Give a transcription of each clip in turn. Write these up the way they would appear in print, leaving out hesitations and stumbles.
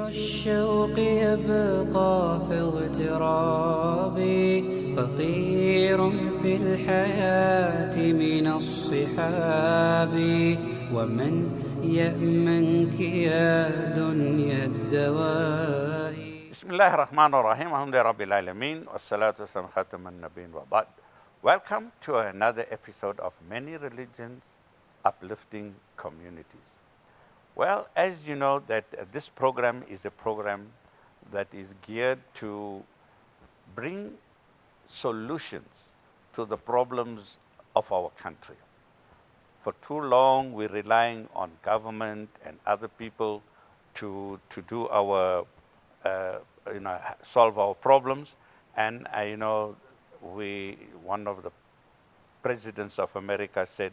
الشوق يبقى في اغترابي فطير في الحياة من الصحاب ومن يأمنك يا دنيا الدواء. بسم الله الرحمن الرحيم. الحمد لله رب العالمين والصلاة والسلام على خاتم النبيين وبعد. Welcome to another episode of Many Religions, Uplifting Communities. Well, as you know, that this program is a program that is geared to bring solutions to the problems of our country. For too long, we're relying on government and other people to do our, solve our problems. And one of the presidents of America said,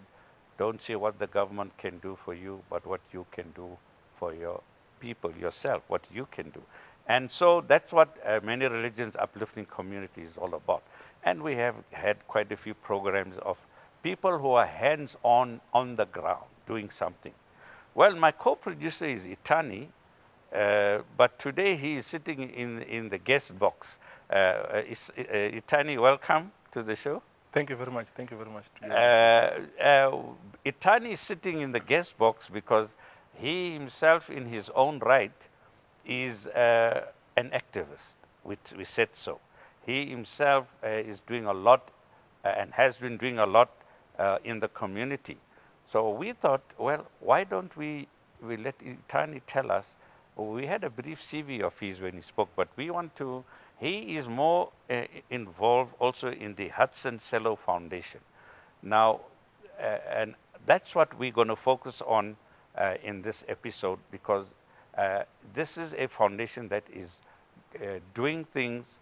don't see what the government can do for you, but what you can do for your people, yourself, what you can do. And so that's what Many Religions Uplifting Community is all about. And we have had quite a few programs of people who are hands-on on the ground doing something. Well, my co-producer is Itani, but today he is sitting in the guest box. Itani, welcome to the show. Thank you very much. Thank you very much. Itani is sitting in the guest box because he himself, in his own right, is an activist. We said so. He himself is doing a lot and has been doing a lot in the community. So we thought, well, why don't we let Itani tell us? We had a brief CV of his when he spoke, but we want to. He is more involved also in the Hudson Silo Foundation. Now, and that's what we're going to focus on in this episode, because this is a foundation that is doing things,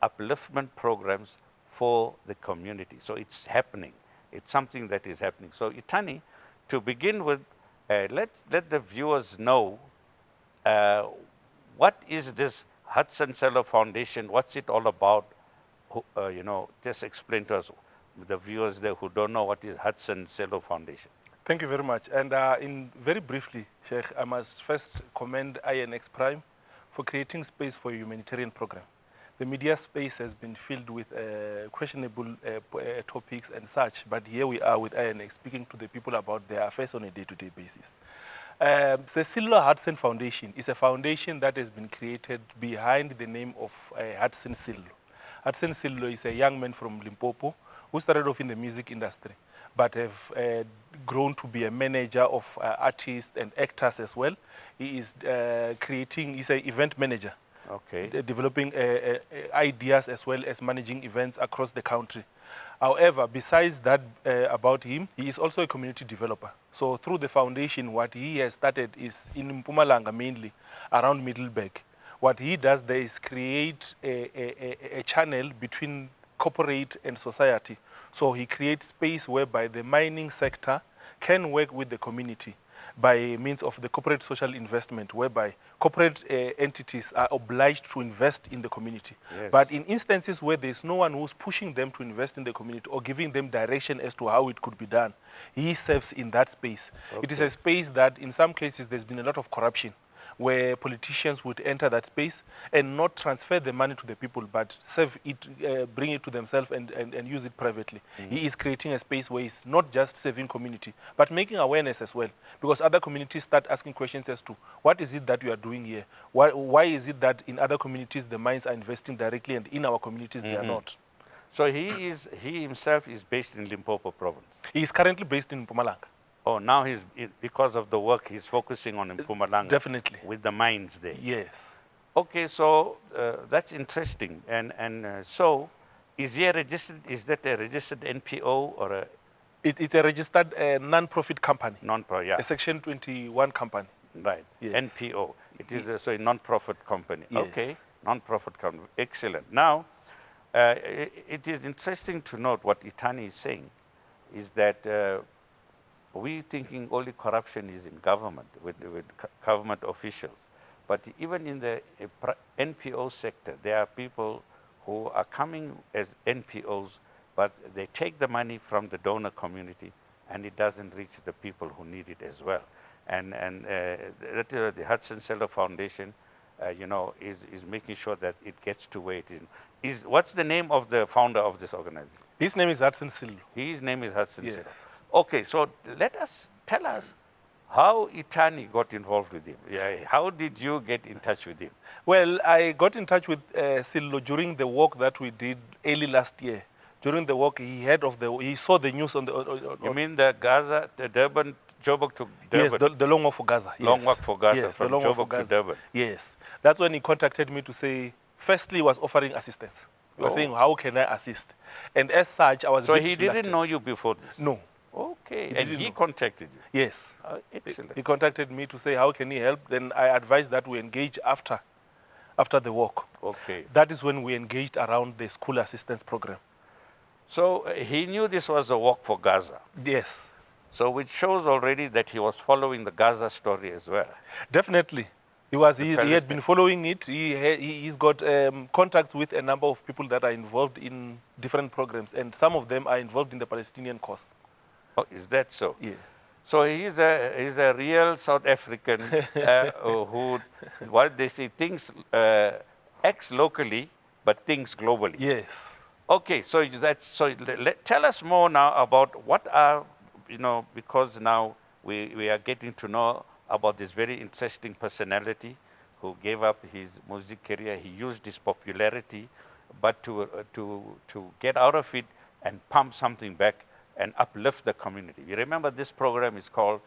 upliftment programs for the community. So it's happening. It's something that is happening. So Itani, to begin with, let the viewers know what is this Hudson Silo Foundation, what's it all about? Just explain to us, the viewers there who don't know what is Hudson Silo Foundation. Thank you very much. And very briefly, Sheikh, I must first commend INX Prime for creating space for a humanitarian program. The media space has been filled with questionable topics and such, but here we are with INX speaking to the people about their affairs on a day-to-day basis. The Sello Hudson Foundation is a foundation that has been created behind the name of Hudson Silo. Hudson Silo is a young man from Limpopo who started off in the music industry, but have grown to be a manager of artists and actors as well. He is he's an event manager, developing ideas as well as managing events across the country. However, besides that about him, he is also a community developer. So through the foundation, what he has started is in Mpumalanga mainly, around Middleburg. What he does there is create a channel between corporate and society. So he creates space whereby the mining sector can work with the community by means of the corporate social investment, whereby corporate entities are obliged to invest in the community. Yes. But in instances where there's no one who's pushing them to invest in the community or giving them direction as to how it could be done, he serves in that space. Okay. It is a space that in some cases there's been a lot of corruption, where politicians would enter that space and not transfer the money to the people, but save it, bring it to themselves and use it privately. Mm-hmm. He is creating a space where he's not just serving community, but making awareness as well. Because other communities start asking questions as to, what is it that you are doing here? Why is it that in other communities the mines are investing directly and in our communities they are not? So he himself is based in Limpopo province? He is currently based in Mpumalanga. Oh, now because of the work, he's focusing on Mpumalanga. Definitely. With the mines there. Yes. Okay, so that's interesting. And so, is that a registered NPO or a? It's a registered non-profit company. Non-profit, yeah. A Section 21 company. Right, yes. NPO. It is a non-profit company. Yes. Okay, non-profit company. Excellent. Now, it is interesting to note what Itani is saying, is that we thinking only corruption is in government, with government officials. But even in the NPO sector, there are people who are coming as NPOs, but they take the money from the donor community and it doesn't reach the people who need it as well. and the Hudson Silo Foundation, is making sure that it gets to where it is. What's the name of the founder of this organization? His name is Hudson Silo. His name is Hudson Yes. Silo. Okay, so tell us how Itani got involved with him. Yeah, how did you get in touch with him? Well, I got in touch with Sello during the walk that we did early last year. During the walk, he saw the news on the. You mean the Gaza, the Durban, Joburg to Durban? Yes, the long walk for Gaza. Long yes. walk for Gaza, yes, from the long walk for Joburg to Gaza. Durban. Yes, that's when he contacted me to say. Firstly, he was offering assistance. He was saying, "How can I assist?" And as such, I was. So a bit he didn't reluctant. know you before this. No. Okay, He and didn't he know. contacted you. Yes. Excellent. He contacted me to say, "How can he help?" Then I advised that we engage after the walk. Okay. That is when we engaged around the school assistance program. So he knew this was a walk for Gaza. Yes, So which shows already that he was following the Gaza story as well. definitely. He has been Palestine. following it. He's got contacts with a number of people that are involved in different programs, and some of them are involved in the Palestinian cause. Oh, is that so? Yeah. So he's a real South African who, what they say, thinks, acts locally, but thinks globally. Yes. Okay, so tell us more now about what are, because now we are getting to know about this very interesting personality who gave up his music career. He used his popularity, but to get out of it and pump something back and uplift the community. You remember this program is called,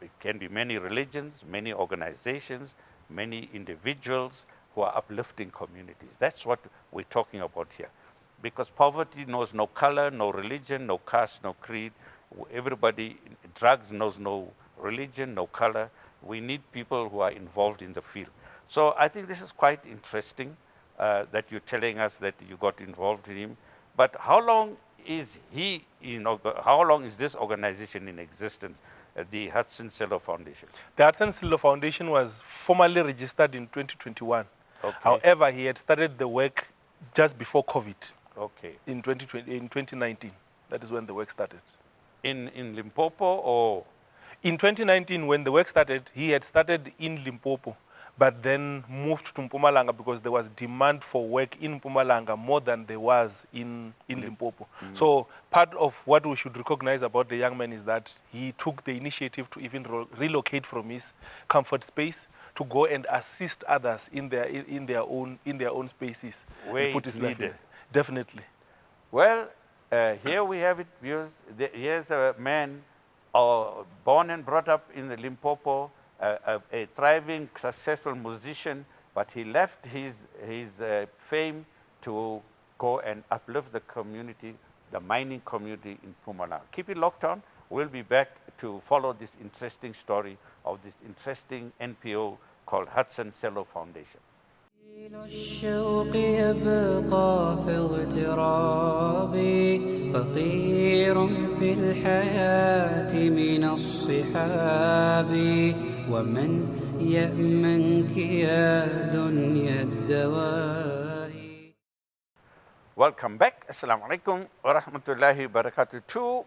it can be many religions, many organizations, many individuals who are uplifting communities. That's what we're talking about here. Because poverty knows no color, no religion, no caste, no creed. Everybody, drugs knows no religion, no color. We need people who are involved in the field. So I think this is quite interesting that you're telling us that you got involved in him. But how long is how long is this organization in existence, the Hudson Silo Foundation? The Hudson Silo Foundation was formally registered in 2021. Okay. However, he had started the work just before COVID. Okay. In 2019, that is when the work started. In Limpopo or? In 2019, when the work started, he had started in Limpopo, but then moved to Mpumalanga because there was demand for work in Mpumalanga more than there was in Limpopo. So part of what we should recognize about the young man is that he took the initiative to even relocate from his comfort space to go and assist others in their own spaces. Where and put it's his life in needed. it. Definitely. Well, here we have it, viewers. Here's a man born and brought up in the Limpopo, a thriving, successful musician, but he left his fame to go and uplift the community, the mining community in Mpumalanga. Keep it locked on. We'll be back to follow this interesting story of this interesting NPO called Hudson Silo Foundation. الشوق يبقى في اغترابي فقير في الحياة من الصحاب ومن يأمنك يا دنيا الدواء. Welcome back. Assalamu alaikum wa rahmatullahi wa barakatuh to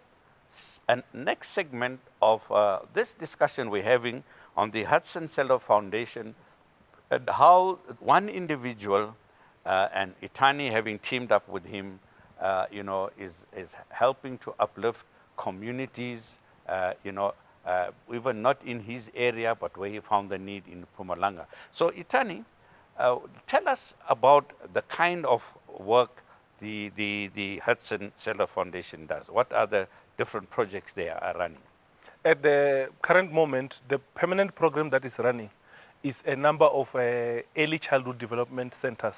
the next segment of this discussion we're having on the Hudson Silo Foundation, and how one individual and Itani having teamed up with him, is helping to uplift communities, even not in his area, but where he found the need in Mpumalanga. So Itani, tell us about the kind of work the Hudson Silo Foundation does. What are the different projects they are running? At the current moment, the permanent program that is running is a number of early childhood development centers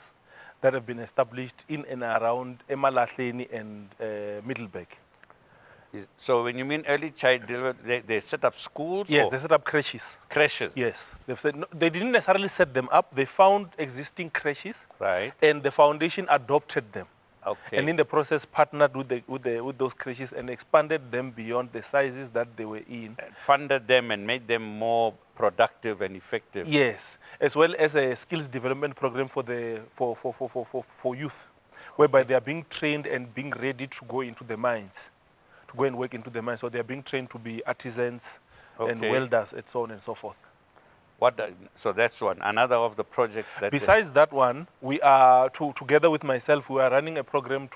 that have been established in and around Emalahleni and Middleburg. So when you mean early child development, they set up schools? Yes, or they set up creches. creches? Yes, they've said no, they didn't necessarily set them up. They found existing creches, Right. and the foundation adopted them. Okay. And in the process, partnered with those creches and expanded them beyond the sizes that they were in. Funded them and made them more productive and effective. Yes, as well as a skills development program for youth, whereby they are being trained and being ready to go into the mines, to go and work into the mines. So they are being trained to be artisans, and Okay. welders, and so on and so forth. So that's one. Another of the projects that. Besides that one, we are together with myself. We are running a program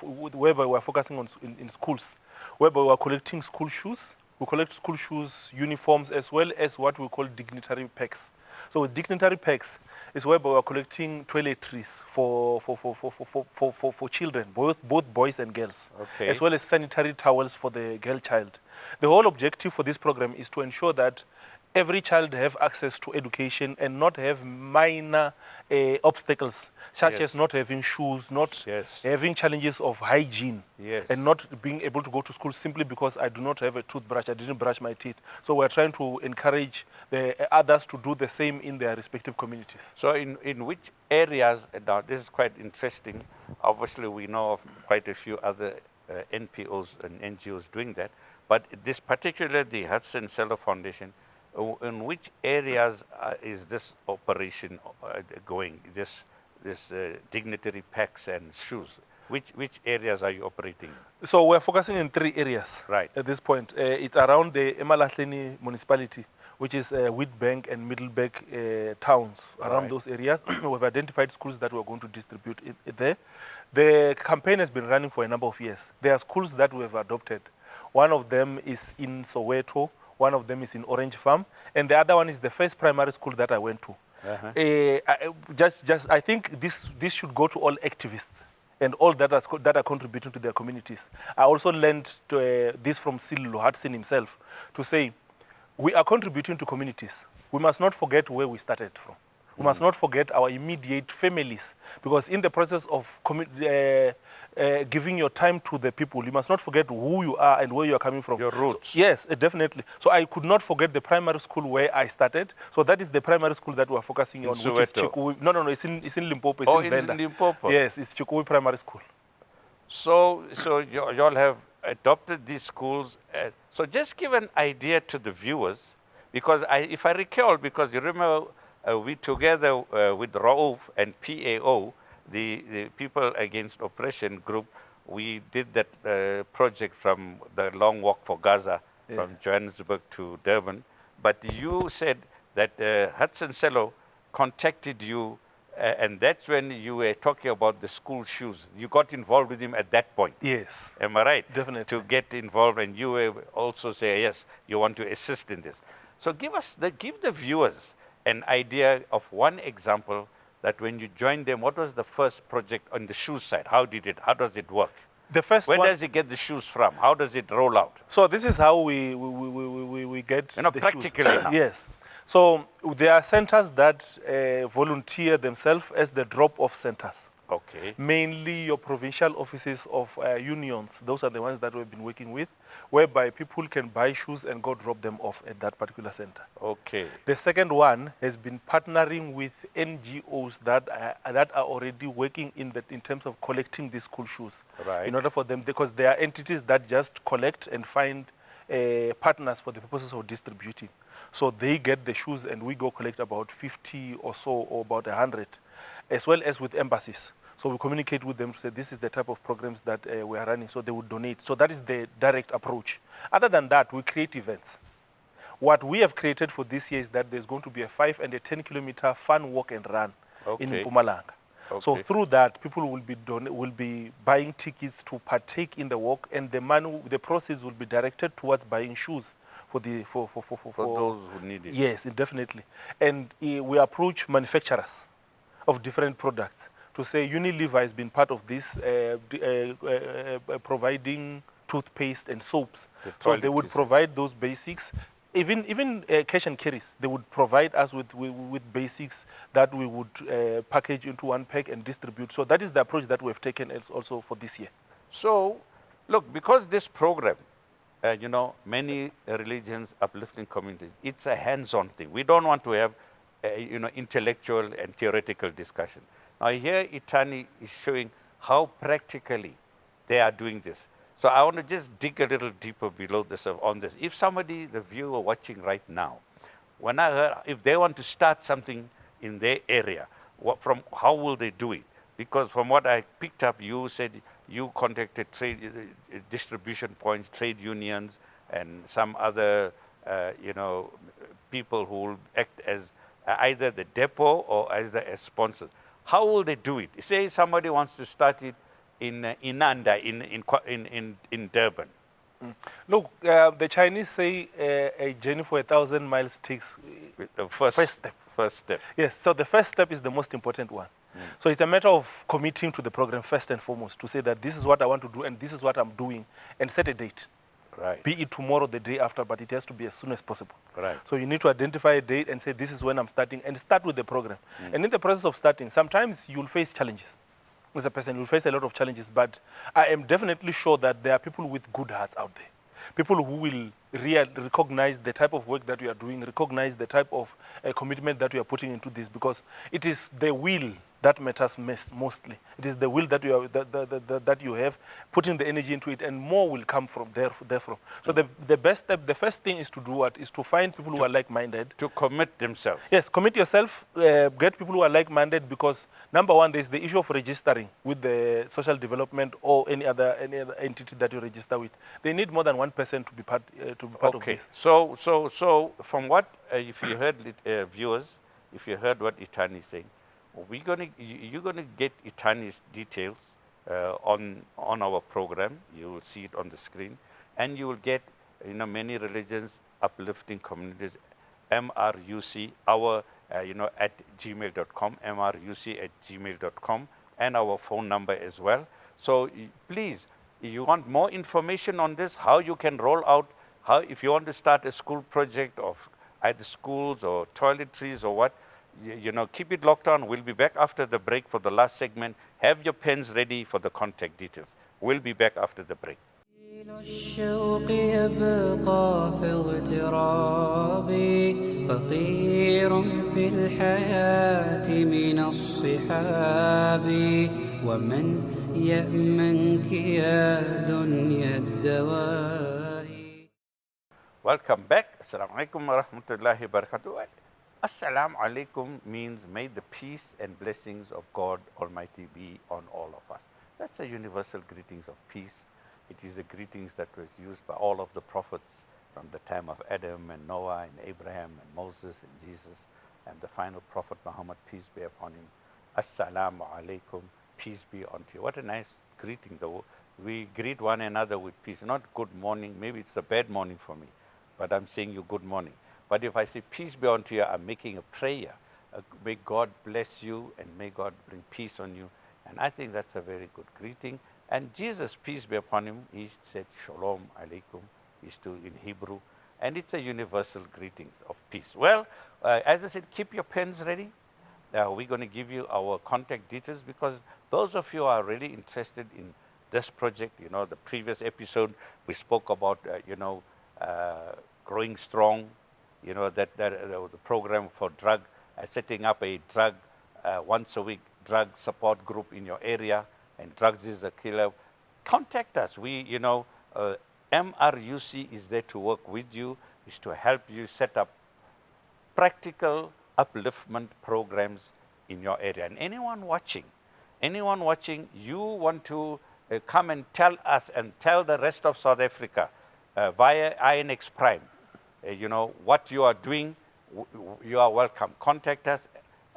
whereby we are focusing on in schools, whereby we are collecting school shoes. We collect school shoes, uniforms, as well as what we call dignitary packs. So with dignitary packs is whereby we are collecting toiletries for children, both boys and girls, Okay. as well as sanitary towels for the girl child. The whole objective for this program is to ensure that every child have access to education and not have minor obstacles, such Yes. as not having shoes, not Yes. having challenges of hygiene, Yes. and not being able to go to school simply because I do not have a toothbrush, I didn't brush my teeth. So we're trying to encourage the others to do the same in their respective communities. So in which areas, now this is quite interesting. Obviously, we know of quite a few other NPOs and NGOs doing that. But this particular, the Hudson Silo Foundation, in which areas is this operation going, this dignitary packs and shoes? Which areas are you operating? So we're focusing in 3 areas Right. at this point. It's around the Emalahleni municipality, which is Witbank and Middleburg towns. Around Right. those areas, we've identified schools that we're going to distribute it there. The campaign has been running for a number of years. There are schools that we have adopted. One of them is in Soweto, one of them is in Orange Farm, and the other one is the first primary school that I went to. I think this should go to all activists and all that are contributing to their communities. I also learned this from Sello, Hudson himself, to say we are contributing to communities. We must not forget where we started from. We must not forget our immediate families, because in the process of giving your time to the people, you must not forget who you are and where you are coming from. Your roots. So, yes, definitely. So I could not forget the primary school where I started. So that is the primary school that we are focusing on, which is Soweto. Chikuwi. No, it's in Limpopo. It's Oh, in in Venda. Limpopo. Yes, it's Chikuwi Primary School. So y'all have adopted these schools. So just give an idea to the viewers, because if I recall, because you remember we together with Rauf and PAO, the People Against Oppression group, we did that project from the Long Walk for Gaza, from Johannesburg to Durban. But you said that Hudson Silo contacted you, and that's when you were talking about the school shoes. You got involved with him at that point. Yes. Am I right? Definitely. To get involved, and you were also say, yes, you want to assist in this. So give the viewers an idea of one example that when you joined them, what was the first project on the shoe side? How does it work? The first Where one. does it get the shoes from? How does it roll out? So this is how we get the practically shoes. now. Yes. So there are centers that volunteer themselves as the drop-off centers. Okay. Mainly your provincial offices of unions. Those are the ones that we've been working with, whereby people can buy shoes and go drop them off at that particular center. Okay. The second one has been partnering with NGOs that are already working in terms of collecting these school shoes. Right. In order for them, because there are entities that just collect and find partners for the purposes of distributing. So they get the shoes and we go collect about 50 or so, or about 100, as well as with embassies. So we communicate with them to say this is the type of programs that we are running, so they would donate. So that is the direct approach. Other than that, we create events. What we have created for this year is that there's going to be a 5 and a 10-kilometer fun walk and run in Mpumalanga. Okay. So through that, people will be buying tickets to partake in the walk, and the proceeds will be directed towards buying shoes for those who need it. Yes, definitely. And we approach manufacturers of different products to say Unilever has been part of this, providing toothpaste and soaps. So they would provide those basics. Even cash and carries, they would provide us with basics that we would package into one pack and distribute. So that is the approach that we've taken also for this year. So, look, because this program, many religions, uplifting communities, it's a hands-on thing. We don't want to have, intellectual and theoretical discussion. Now here, Itani is showing how practically they are doing this. So I want to just dig a little deeper below this on this. If somebody, the viewer watching right now, when I heard, if they want to start something in their area, how will they do it? Because from what I picked up, you said you contacted trade distribution points, trade unions, and some other people who will act as either the depot or as sponsors. How will they do it? Say somebody wants to start it in Inanda, in Durban. Look, the Chinese say a journey for 1,000 miles takes The first step. First step. Yes, so the first step is the most important one. So it's a matter of committing to the program first and foremost, to say that this is what I want to do and this is what I'm doing, and set a date. Right. Be it tomorrow, the day after, but it has to be as soon as possible. Right. So you need to identify a date and say, this is when I'm starting, and start with the program. And in the process of starting, sometimes you'll face challenges. As a person, you'll face a lot of challenges, but I am definitely sure that there are people with good hearts out there. People who will recognize the type of work that we are doing, recognize the type of commitment that we are putting into this, because it is the will that matters mostly. It is the will that you that you have, putting the energy into it, and more will come from therefrom. So the best step, the first thing is to do what? Is to find people who are like-minded. To commit themselves. Yes, commit yourself, get people who are like-minded, because number one, there's the issue of registering with the social development or any other entity that you register with. They need more than one person to be part of this. So from what, if you heard viewers, if you heard what Itani is saying, you're gonna get Itani's details on our program. You will see it on the screen, and you will get many religions, uplifting communities, MRUC, our at gmail.com, mruc@gmail.com, and our phone number as well. So please, you want more information on this, how you can roll out, if you want to start a school project of either schools or toiletries or what, keep it locked on. We'll be back after the break for the last segment. Have your pens ready for the contact details. We'll be back after the break. الشوق يبقى في اغترابي فقير في الحياة من الصحاب ومن يأمنك يا دنيا الدواء. Welcome back. Assalamu alaikum wa rahmatullahi wa barakatuh. Assalamu alaikum means may the peace and blessings of God Almighty be on all of us. That's a universal greetings of peace. It is the greetings that was used by all of the prophets from the time of Adam and Noah and Abraham and Moses and Jesus and the final prophet Muhammad, peace be upon him. Assalamu alaikum, peace be unto you. What a nice greeting though. We greet one another with peace, not good morning. Maybe it's a bad morning for me, but I'm saying you good morning. But if I say peace be unto you, I'm making a prayer. May God bless you and may God bring peace on you. And I think that's a very good greeting. And Jesus, peace be upon him, he said shalom alaikum, is to in Hebrew. And it's a universal greetings of peace. Well, as I said, keep your pens ready. We're going to give you our contact details, because those of you who are really interested in this project, the previous episode, we spoke about, growing strong, the program for drug, setting up a drug, once a week drug support group in your area, and drugs is a killer. Contact us. We, MRUC is there to work with you, is to help you set up practical upliftment programs in your area. And anyone watching, you want to come and tell us and tell the rest of South Africa via INX Prime, what you are doing, you are welcome. Contact us,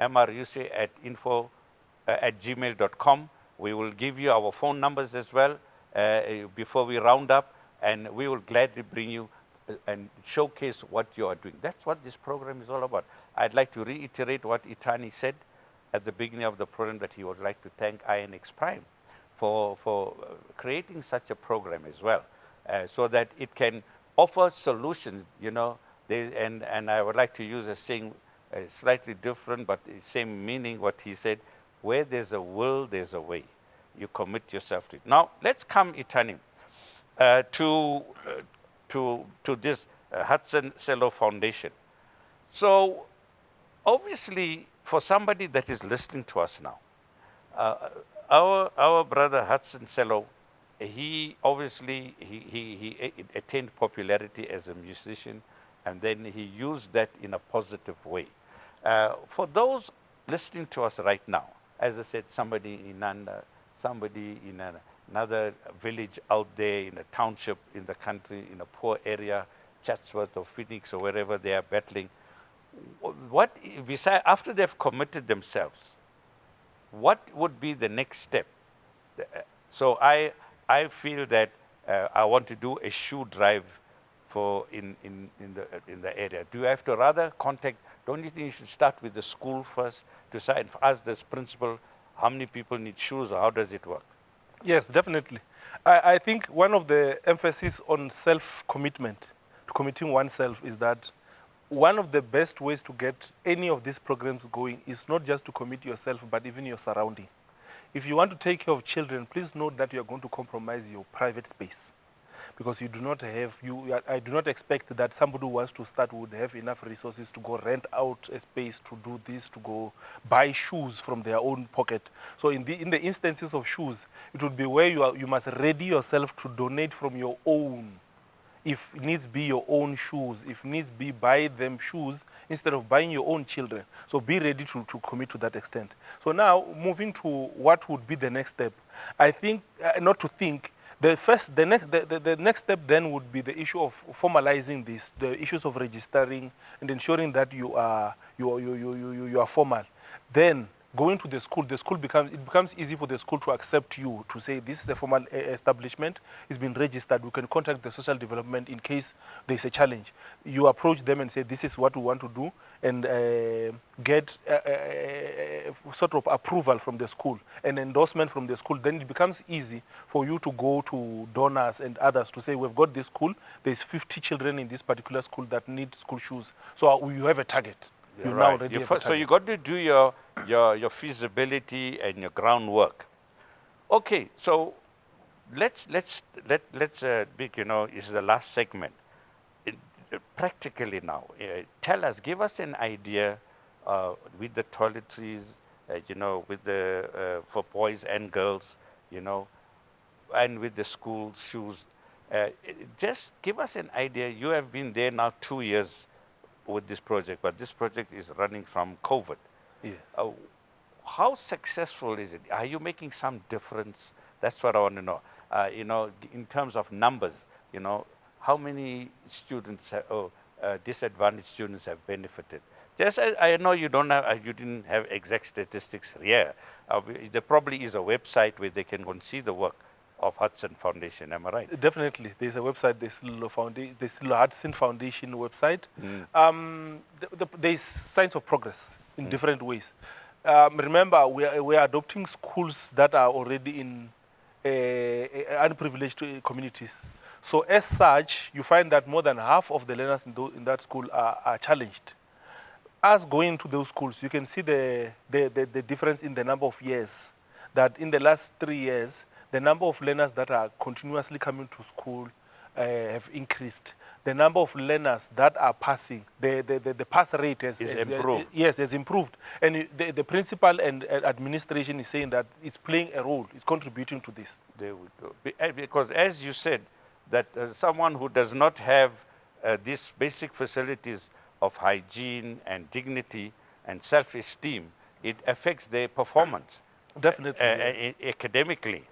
MRUC at info@gmail.com. We will give you our phone numbers as well before we round up, and we will gladly bring you and showcase what you are doing. That's what this program is all about. I'd like to reiterate what Itani said at the beginning of the program, that he would like to thank INX Prime for creating such a program as well, so that it can offer solutions, and I would like to use a saying slightly different, but same meaning what he said: where there's a will, there's a way. You commit yourself to it. Now, let's come, Itani, to this Hudson Silo Foundation. So, obviously, for somebody that is listening to us now, our brother Hudson Silo, he obviously he attained popularity as a musician, and then he used that in a positive way. For those listening to us right now, as I said, somebody in Nanda, somebody in another village out there, in a township, in the country, in a poor area, Chatsworth or Phoenix or wherever they are battling, what, beside, after they've committed themselves, what would be the next step? So I feel that I want to do a shoe drive for in the area. Do you have to rather contact? Don't you think you should start with the school first to say and ask this principal how many people need shoes or how does it work? Yes, definitely. I think one of the emphasis on self-commitment, to committing oneself, is that one of the best ways to get any of these programs going is not just to commit yourself, but even your surrounding. If you want to take care of children, please note that you are going to compromise your private space, because you do not have, I do not expect that somebody who wants to start would have enough resources to go rent out a space to do this, to go buy shoes from their own pocket. So in the instances of shoes, it would be where you must ready yourself to donate from your own. If needs be your own shoes, if needs be buy them shoes instead of buying your own children. So be ready to commit to that extent. So now moving to what would be the next step. I think, not to think, the next step then would be the issue of formalizing this, the issues of registering and ensuring that you are formal. Then going to the school becomes easy for the school to accept you, to say this is a formal establishment, it's been registered, we can contact the social development in case there's a challenge. You approach them and say this is what we want to do, and get sort of approval from the school, an endorsement from the school. Then it becomes easy for you to go to donors and others to say, we've got this school, there's 50 children in this particular school that need school shoes, so you have a target. You now Right. already have a target. So you got to do your feasibility and your groundwork. Okay, so let's is the last segment. Practically now, tell us, give us an idea with the toiletries, with the for boys and girls, and with the school shoes. Just give us an idea. You have been there now 2 years with this project, but this project is running from COVID. Yeah. How successful is it? Are you making some difference? That's what I want to know. In terms of numbers, how many students, disadvantaged students have benefited? Just I know you didn't have exact statistics here. There probably is a website where they can go and see the work of Hudson Foundation. Am I right? Definitely, there's a website, the Sello Hudson Foundation website. There's signs of progress in different ways. Remember, we are adopting schools that are already in unprivileged communities. So as such, you find that more than half of the learners in that school are challenged. As going to those schools, you can see the difference in the number of years, that in the last 3 years, the number of learners that are continuously coming to school have increased. The number of learners that are passing, the pass rate has improved. Yes, has improved. And the principal and administration is saying that it's playing a role, it's contributing to this. There we go. Because as you said, that someone who does not have these basic facilities of hygiene and dignity and self-esteem, it affects their performance. Definitely. Academically,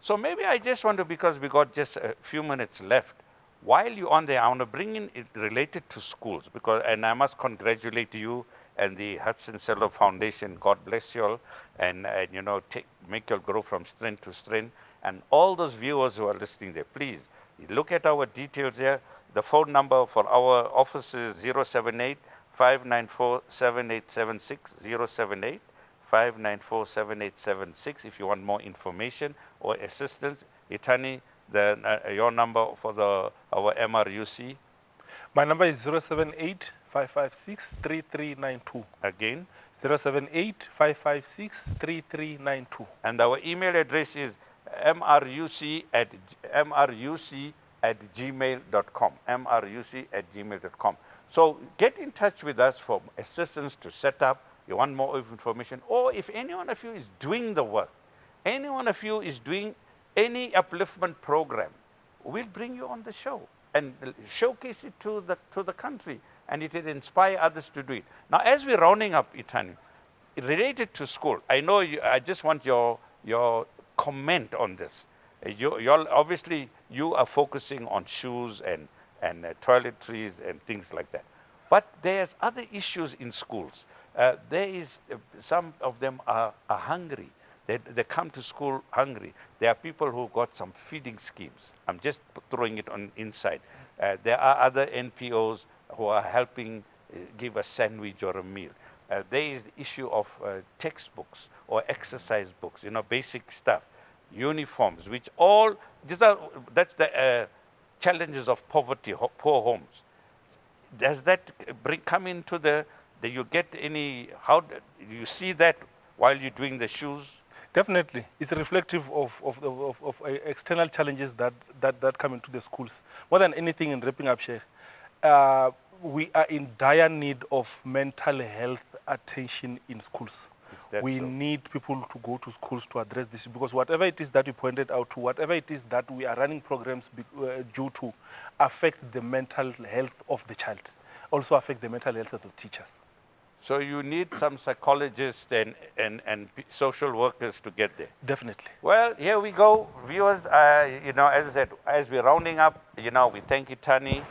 So maybe I just want to, because we got just a few minutes left, while you're on there, I want to bring in it related to schools, and I must congratulate you and the Hudson Silo Foundation. God bless you all, and make you all grow from strength to strength. And all those viewers who are listening there, please look at our details here. The phone number for our office is 078-594-7876, 078-594-7876. If you want more information or assistance, Itani, your number for our MRUC. My number is 078-556-3392. Again? 078-556-3392. And our email address is mruc@gmail.com. mruc@gmail.com. So get in touch with us for assistance to set up. You want more information, or if any one of you is doing the work, any one of you is doing any upliftment program, we'll bring you on the show and showcase it to the country, and it will inspire others to do it. Now, as we're rounding up, Itani, related to school, I know I just want your comment on this. Obviously, you are focusing on shoes and and toiletries and things like that. But there's other issues in schools. There is some of them are hungry. They come to school hungry. There are people who got some feeding schemes. I'm just throwing it on inside. There are other NPOs who are helping give a sandwich or a meal. There is the issue of textbooks or exercise books, basic stuff, uniforms, which all, that's the challenges of poverty, poor homes. Does that come into do you get any, how do you see that while you're doing the shoes? Definitely, it's reflective of external challenges that come into the schools. More than anything, in wrapping up, Sheikh, we are in dire need of mental health attention in schools. We need people to go to schools to address this, because whatever it is that you pointed out to, whatever it is that we are running programs due to, affect the mental health of the child, also affect the mental health of the teachers. So you need some psychologists and social workers to get there. Definitely. Well, here we go, viewers. As I said, as we're rounding up, we thank Itani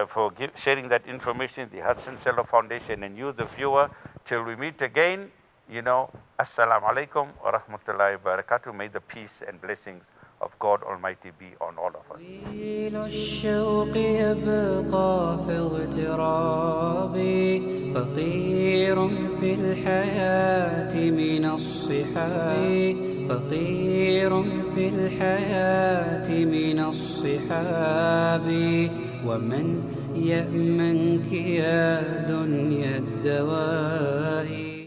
for sharing that information, the Hudson Silo Foundation, and you, the viewer. Till we meet again, Assalamu alaikum wa rahmatullahi wa barakatuh. May the peace and blessings of God Almighty be on all of us. طويل الشوق يبقى في اغترابي فقير في الحياة من الصحاب فقير في الحياة من الصحاب ومن يأمنك يا دنيا الدواء